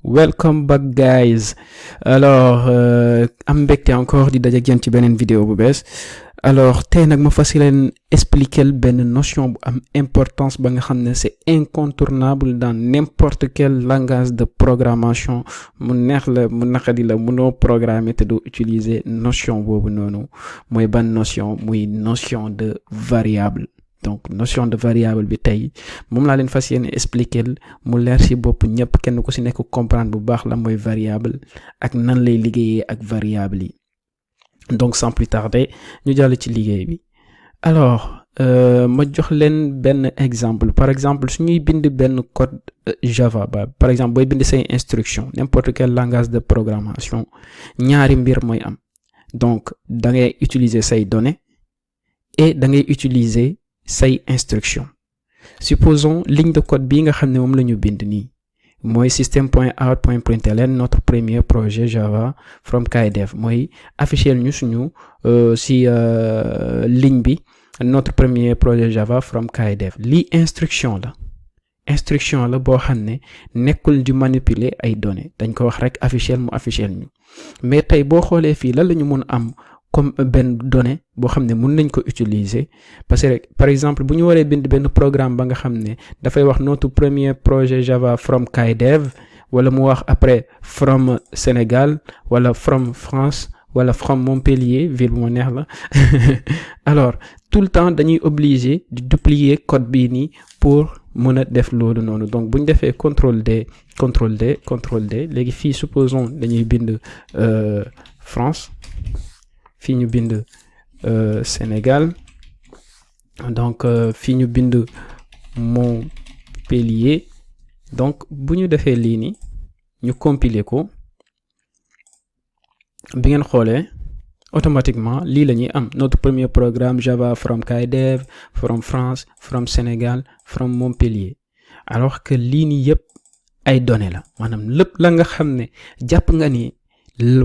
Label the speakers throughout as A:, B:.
A: Welcome back guys. Alors am mbégte encore di daje ak yéen ci beneen vidéo bu bees. Alors tey nag ma fas leen expliquer benn notion bu am importance ba nga xam ne c'est incontournable dans n'importe quel langage de programmation. Mu neex la mu naqadi la mënoo programmer te doo utiliser notion boobu noonu mooy ban notion muy notion de variable. Donc notion de variable bi tey moom laa leen fas yéene expliquer mu leer ci bopp ñëpp kenn ku ci nekk comprendre bu baax la mooy variable ak nan lay liggéeyee ak variable yi. Donc sans plus tarder ñu jàll ci liggéey bi. Alors ma jox leen benn exemple. Par exemple su ñuy bind benn code Java par exemple booy bind say instruction n'importe quel langage de programmation ñaari mbir mooy am. Donc da ngay utiliser say données et da ngay utiliser say instruction. Supposons ligne de code bii nga xam ne moom la ñu bind nii mooy system.out.println notre premier projet Java from KDev mooy afficher ñu suñu si ligne bi notre premier projet Java from KDev. Lii instruction la boo xam ne nekkul di manipuler ay données dañ ko wax rek afficher mu afficher ñu. Mais tey boo xoolee fii lan la ñu mën am comme benn donnée boo xam ne mën nañ ko utiliser parce que par exemple bu ñu waree bind benn programme ba nga xam ne dafay wax notre premier projet Java from KDev wala mu wax après from Sénégal wala from France wala from Montpellier ville bu ma neex la alors tout le temps dañuy obligé di duplier code bii nii pour mën a def loolu noonu. Donc bu ñu defee contrôle D léegi fii supposons dañuy bind France. fii ñu bind Sénégal donc fii ñu bind Montpellier. Donc bu ñu defee lii nii ñu compiler ko bi ngeen xoolee automatiquement lii la ñuy am notre premier programme Java from KDev from France from Sénégal from Montpellier. Alors que lii nii yëpp ay données la maanaam lépp la nga xam ne jàpp nga ni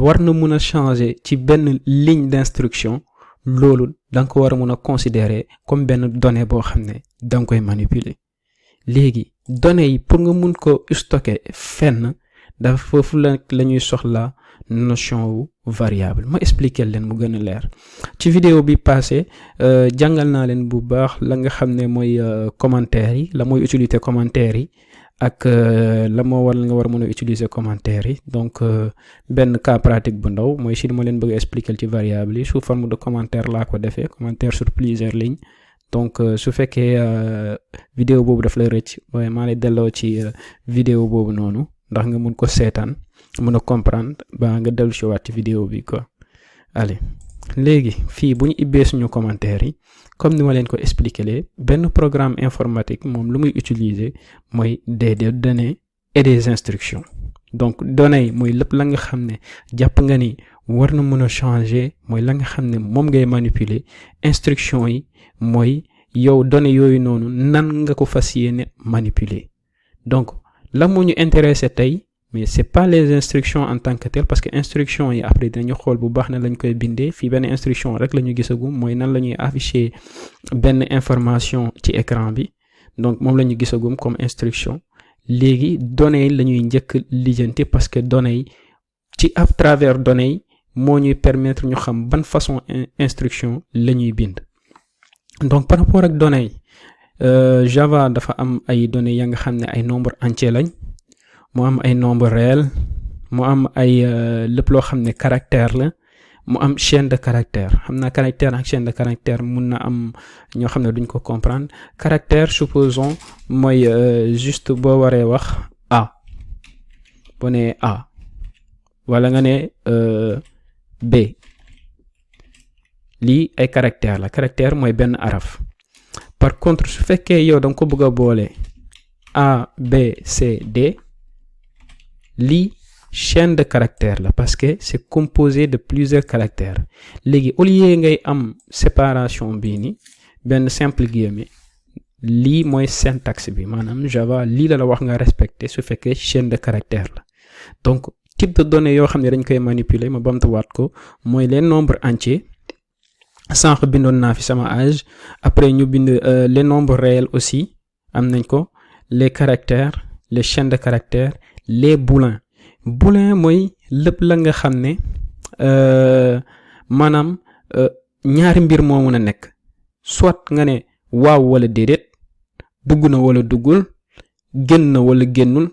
A: war na mën a changer ci benn ligne d'instruction loolu da nga ko war a mën a considérer comme benn donnée boo xam ne da nga koy manipuler. Léegi données yi pour nga mun ko stocker fenn dafa foofu la ñuy soxla notion wu variable. Ma expliquer leen mu gën a leer ci vidéo bi passé jàngal naa leen bu baax la nga xam ne mooy commentaires yi la mooy utilité commentaires yi ak la moo war nga war a mën a utiliser commentaires yi. Donc benn cas pratique bu ndaw mooy si li ma leen bëgg a expliquer ci variable yi sous forme de commentaire laa ko defee commentaire sur plusieurs lignes. Donc su fekkee vidéo boobu daf lay rëcc waaye maa lay delloo ci vidéo boobu noonu ndax nga mun ko seetaan mën a comprendre ba nga dellu si waat ci vidéo bi quoi. Allez léegi fii bu ñu ibbee suñu commentaire yi comme ni ma leen ko expliquer benn programme informatique moom lu muy utiliser mooy des données et des instructions. Donc données yi mooy lépp la nga xam ne jàpp nga ni war na mën a changer mooy la nga xam ne moom ngay manipuler. Instruction yi mooy yow données yooyu noonu nan nga ko fas yéene manipuler. Donc la moo ñu intéressé tey mais c'est pas les instructions en tant que telles parce que instructions yi après dinañu xool bu baax na lañ koy bindee fii benn instruction rek la ñu gisagum mooy nan la ñuy afficher benn information ci écran bi. Donc moom la ñu gisagum comme instruction. Léegi données yi la ñuy njëkk lijjanti parce que données yi ci à travers données yi moo ñuy permettre ñu xam ban façon instruction la ñuy bind. Donc par rapport ak données yi Java dafa am ay données ya nga xam ne ay nombre entier lañ. mu am ay nombre réel mu am ay lépp loo xam ne caractère la mu am chaîne de caractère. Xam naa caractère ak chaîne de caractère mun na am ñoo xam ne duñ ko comprendre. Caractère supposons mooy juste boo waree wax A boo nee A wala nga ne B lii ay caractère la. Caractère mooy benn araf. Par contre su fekkee yow da nga ko bëgg a boole A B C D lii chaîne de caractères la parce que c'est composé de plusieurs caractères. Léegi au lieu ngay am séparation bii ni benn simple guillemets lii mooy syntaxe bi maanaam Java lii la wax nga respecter su fekkee chaîne de caractères la. Donc type de données yoo xam ne dañ koy manipuler ma bamtuwaat ko mooy les nombres entiers. Sànq bindoon naa fi sama âge après ñu bind les nombres réels aussi am nañ ko les caractères les chaînes de caractères les boolins. booléen mooy lépp la nga xam ne maanaam ñaari mbir moo mën a nekk soit nga ne waaw wala déedéet, dugg na wala duggul, génn na wala génnul,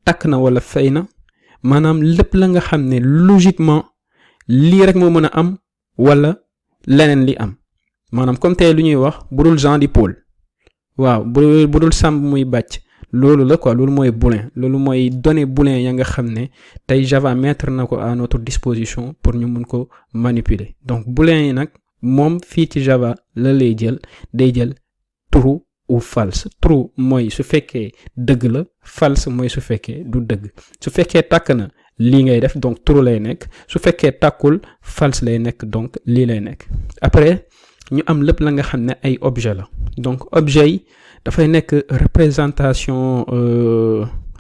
A: takk na wala fay na, maanaam lépp la nga xam ne logiquement lii rek moo mën a am wala leneen li am. maanaam comme tey lu ñuy wax budul Jean di Paul, waaw budul Samb muy bàcc, loolu la quoi, loolu mooy booléen, loolu mooy données booléen ya nga xam ne tey Java mettre na ko à notre disposition pour ñu mun ko manipuler. donc booléen yi nag moom fii ci Java la lay jël, day jël true ou false. true mooy su fekkee dëgg la, false mooy su fekkee du dëgg. su fekkee tàkk na lii ngay def, donc true lay nekk, su fekkee tàkkul false lay nekk, donc lii lay nekk. après ñu am lépp la nga xam ne ay objet la. donc objet yi dafay nekk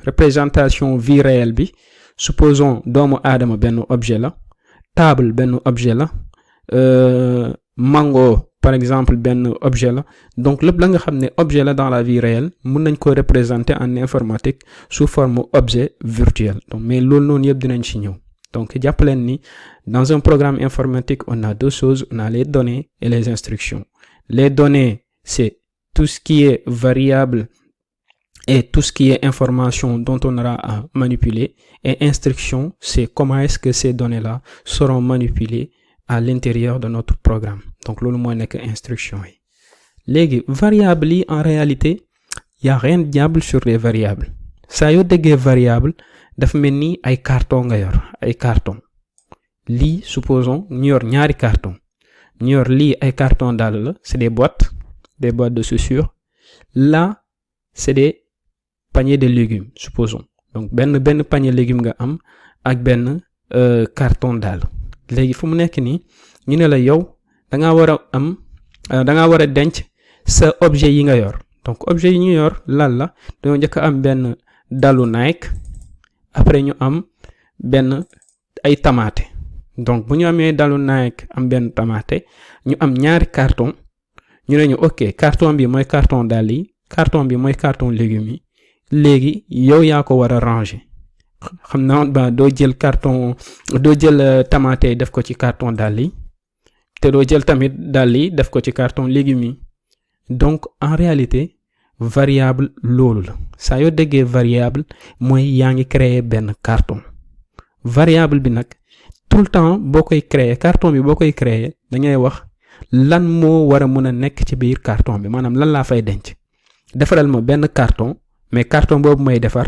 A: représentation vie réelle bi. supposons doomu aadama benn objet la, table benn objet la, mango par exemple benn objet la. donc lépp la nga xam ne objet la dans la vie réelle mun nañ ko représenter en informatique sous forme objet virtuel. donc mais loolu noonu yëpp dinañ ci ñëw. donc jàpp leen ni dans un programme informatique on a deux choses, on a les données et les instructions. les données c'est tout ce qui est variable et tout ce qui est information dont on aura à manipuler, et instruction c'est comment est-ce que ces données là seront manipulées à l'intérieur de notre programme. donc loolu mooy nekk instruction yi. léegi variable yi en réalité y a rien de diable sur les variables. saa yoo déggee variable dafa mel ni ay carton nga yor, ay carton. lii supposons ñu yor ñaari carton, ñu yor lii ay carton daal la, c'est des boîtes de chaussures. là c'est des paniers de légumes supposons. donc benn panier légumes nga am ak benn carton daal. léegi fu mu nekk nii ñu ne la yow da ngaa war a denc sa objet yi nga yor. donc objet yi ñu yor lan la, dañoo njëkk a am benn dalu Nike, après ñu am benn ay tamaate. donc bu ñu amee dalu Nike am benn tamaate, ñu am ñaari carton, ñu ne ñu ok carton bi mooy carton dàll yi, carton bi mooy carton légumes yi. léegi yow yaa ko war a ranger. xam naa ba doo jël tamaate def ko ci carton dàll yi, te doo jël tamit dàll yi def ko ci carton légumes yi. donc en réalité variable loolu la. saa yoo déggee variable mooy yaa ngi créer benn carton. variable bi nag tout le temps boo koy créer, carton bi boo koy créer da ngay wax lan moo war a mën a nekk ci biir carton bi, maanaam lan laa fay denc. defaral ma benn carton, mais carton boobu may defar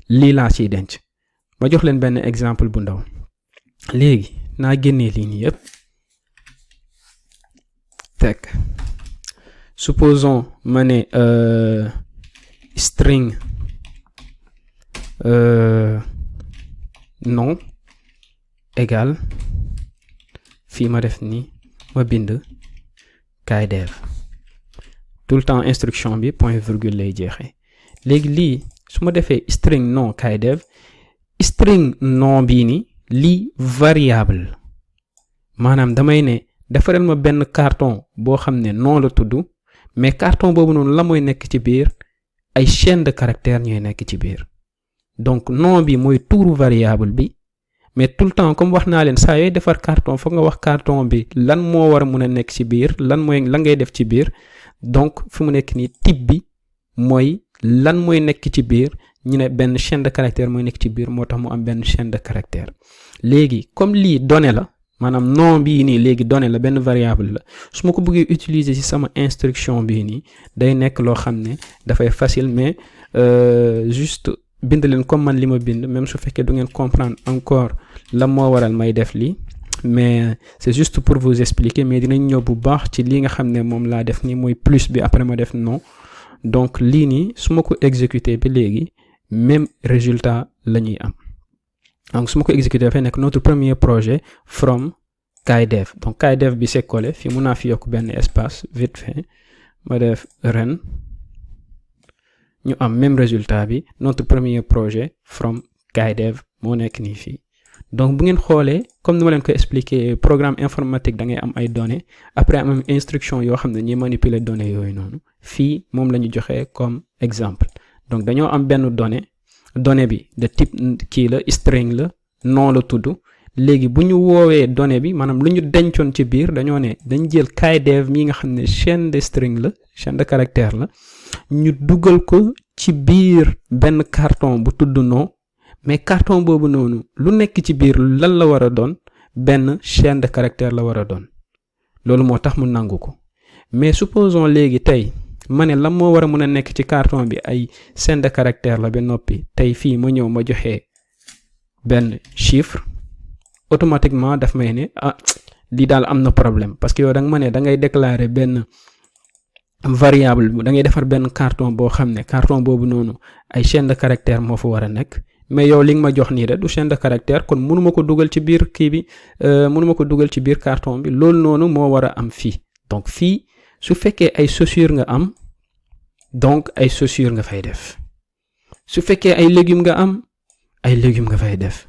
A: lii laa ciy denc. ma jox leen benn exemple bu ndaw. léegi naa génnee lii nii yëpp teg. supposons ma ne string nom égal, fii ma def nii ma bind KaiDev. tout le temps instruction bi point virgule lay jeexee. léegi lii su ma defee string nom KaiDev, string nom bii ni lii variable, maanaam damay ne defaral ma benn carton boo xam ne nom la tudd, mais carton boobu noonu la mooy nekk ci biir ay chaîne de caractères ñooy nekk ci biir. donc nom bi mooy tuuru variable bi, mais tout le temps comme wax naa leen saa yooy defar carton foog nga wax carton bi lan moo war a mun a nekk ci biir, lan ngay def ci biir. donc fi mu nekk nii type bi mooy lan mooy nekk ci biir, ñu ne benn chaîne de caractère mooy nekk ci biir, moo tax mu am benn chaîne de caractère. léegi comme lii donnée la, maanaam nom bii nii léegi donnée la, benn variable la, su ma ko bëggee utiliser ci sama instruction bii nii day nekk loo xam ne dafay facile, mais juste bind leen comme man li ma bind, même su fekkee du ngeen comprendre encore la moo waral may def lii, mais c'est juste pour vous expliquer. mais dinañ ñëw bu baax ci li nga xam ne moom laa def nii mooy plus bi, après ma def non. donc lii nii su ma ko exécuter ba léegi même résultat la ñuy am. donc su ma ko exécuter dafay nekk notre premier projet from KaiDev. donc KaiDev bi c'est collé, fii mun naa fi yokk benn espace vite fait, ma def ren, ñu am même résultat bi, notre premier projet from KaiDev moo nekk nii fii. donc bu ngeen xoolee comme ni ma leen ko expliquer, programme informatique da ngay am ay données, après am instruction yoo xam ne ñuy manipuler données yooyu noonu. fii moom la ñu joxee comme exemple. donc dañoo am benn donnée donnée bi de type kii la string la non la tudd léegi bu ñu woowee donnée bi maanaam lu ñu dencoon ci biir dañoo ne dañ jël kaydev mi nga xam ne chaîne de string la chaîne de caractère la ñu dugal ko ci biir benn carton bu tudd non mais carton boobu noonu lu nekk ci biir lan la war a doon benn chaîne de caractère la war a doon loolu moo tax mu nangu ko mais supposons léegi tey ma ne lan moo war a mën a nekk ci carton bi ay chaîne de caractère la ba noppi tey fii ma ñëw ma joxe benn chiffre automatiquement daf may ne lii daal am na problème parce que yow da nga ma ne da ngay déclarer benn variable da ngay defar benn carton boo xam ne carton boobu noonu ay chaîne de caractère moo fa war a nekk mais yow li nga ma jox nii rek du chaîne de caractère kon mënuma ko dugal ci biir kii bi mënuma ko dugal ci biir carton bi loolu noonu moo war a am fii donc fii su fekkee ay chaussures nga am donc ay chaussures nga fay def su fekkee ay légumes nga am ay légumes nga fay def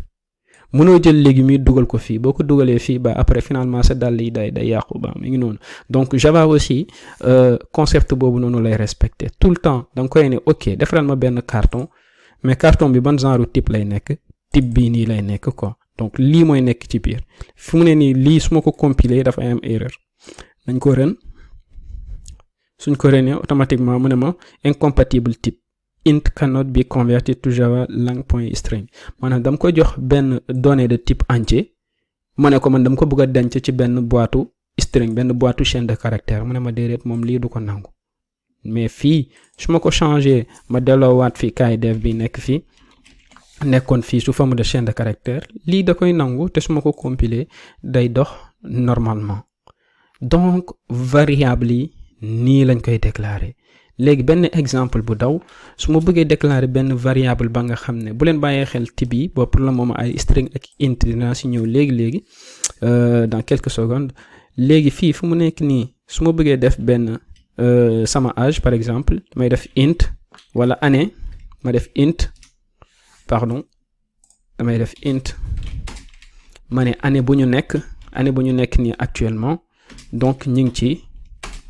A: mënoo jël légumes yi dugal ko fii boo ko dugalee fii ba après finalement sa dàll yi day yàqu ba mi ngi noonu donc Java aussi concept boobu noonu lay respecter tout le temps da nga koy ne ok defaral ma benn carton mais carton bi ban genre type lay nekk type bii nii lay nekk quoi donc lii mooy nekk ci biir fu mu ne nii lii su ma ko compiler dafa am erreur nañ ko ren suñ ko renee automatiquement mu ne ma incompatible type int cannot be converted to Java lang.string maanaam dama ko jox benn donnée de type entier ma ne ko man dama ko bëgg a denc ci benn boîte string benn boîte chaîne de caractère mu ne ma déedéet moom lii du ko nangu mais fii su ma ko changé ma delloowaat fii kaydev bi nekk fii nekkoon fii sous forme de chaîne de caractère lii da koy nangu te su ma ko compiler day dox normalement donc variable yi nii lañ koy déclarer léegi benn exemple bu daw su ma bëggee déclarer benn variable ba nga xam ne bu leen bàyyee xel type yi boobu pour le moment ay string ak int dinaa si ñëw léegi dans quelques secondes léegi fii fu mu nekk nii su ma bëggee def benn sama âge par exemple damay def int wala année ma def int pardon damay def int ma ne année bu ñu nekk nii actuellement donc ñu ngi ci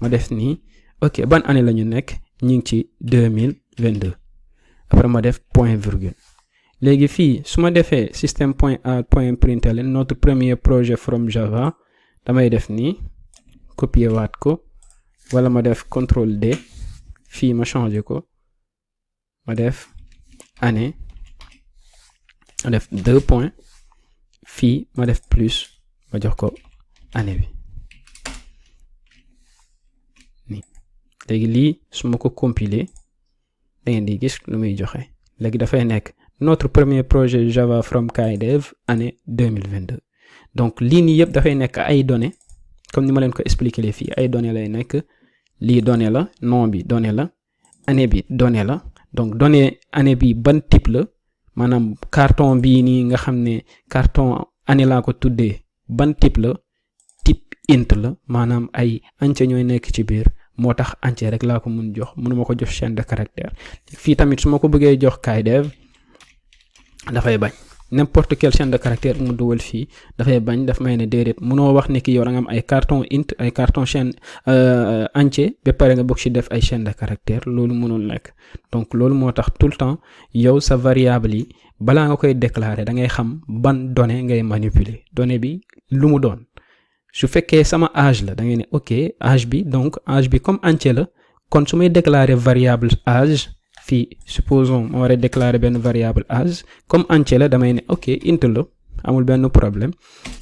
A: ma def nii ok ban année la ñu nekk ñu ngi ci 2022 après ma def point virgule léegi fii su ma defee système point a point println notre premier projet from Java damay def nii copier waat ko wala ma def CTRL D fii ma changer ko ma def année ma def 2 points fii ma def plus ma jox ko année bi nii léegi lii su ma ko compiler da ngeen di gis lu muy joxe léegi dafay nekk notre premier projet Java from kaydev année 2022 donc lii nii yëpp dafay nekk ay données comme ni ma leen ko expliquer fii ay données lay nekk lii donnée la nom bi donnée la année bi donnée la donc donnée année bi ban type la maanaam carton bii nii nga xam ne carton année laa ko tuddee ban type la type int la maanaam ay entier ñooy nekk ci biir moo tax entier rek laa ko mun jox mënuma ko jox chaîne de caractère fii tamit su ma ko bëggee jox kaydev dafay bañ n'importe quelle chaîne de caractère mu dugal fii dafay bañ daf may ne déedéet mënoo wax ne ki yow da nga am ay carton int ay carton chaîne entier ba pare nga bëgg ci def ay chaîne de caractère loolu mënul nekk donc loolu moo tax tout le temps yow sa variable yi balaa nga koy déclarer da ngay xam ban donnée ngay manipuler donnée bi lu mu doon su fekkee sama âge la da ngay ne ok âge bi donc âge bi comme entier la kon su may déclarer variable âge fii supposons ma war a déclarer benn variable âge comme entier la damay ne ok int la amul benn problème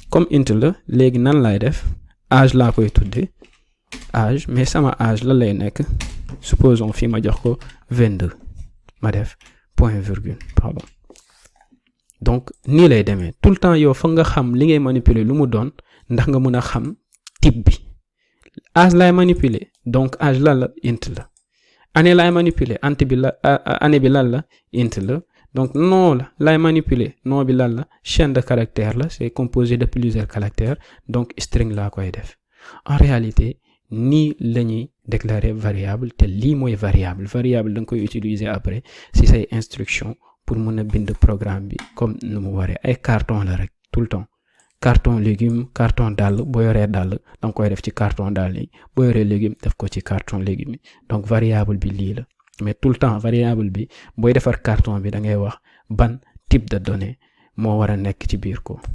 A: comme int la léegi nan laay def âge laa koy tuddee âge mais sama âge la lay nekk supposons fii ma jox ko 22 ma def point virgule pardon donc nii lay demee tout le temps yow fa nga xam li ngay manipuler lu mu doon ndax nga mën a xam type bi âge laay manipuler donc âge lan la int la année laay manipuler année bi lan la int la donc nom la laay manipuler nom bi lan la chaîne de caractère la c'est composé de plusieurs caractères donc string laa koy def en réalité nii la ñuy déclarer variable te lii mooy variable da nga koy utiliser après si say instruction pour mën a bind programme bi comme nu mu waree ay carton la rek tout le temps carton légume carton dàll boo yoree dàll da nga koy def ci carton dàll yi boo yoree légume def ko ci carton légume yi donc variable bi lii la mais tout le temps variable bi booy defar carton bi da ngay wax ban type de données moo war a nekk ci biir ko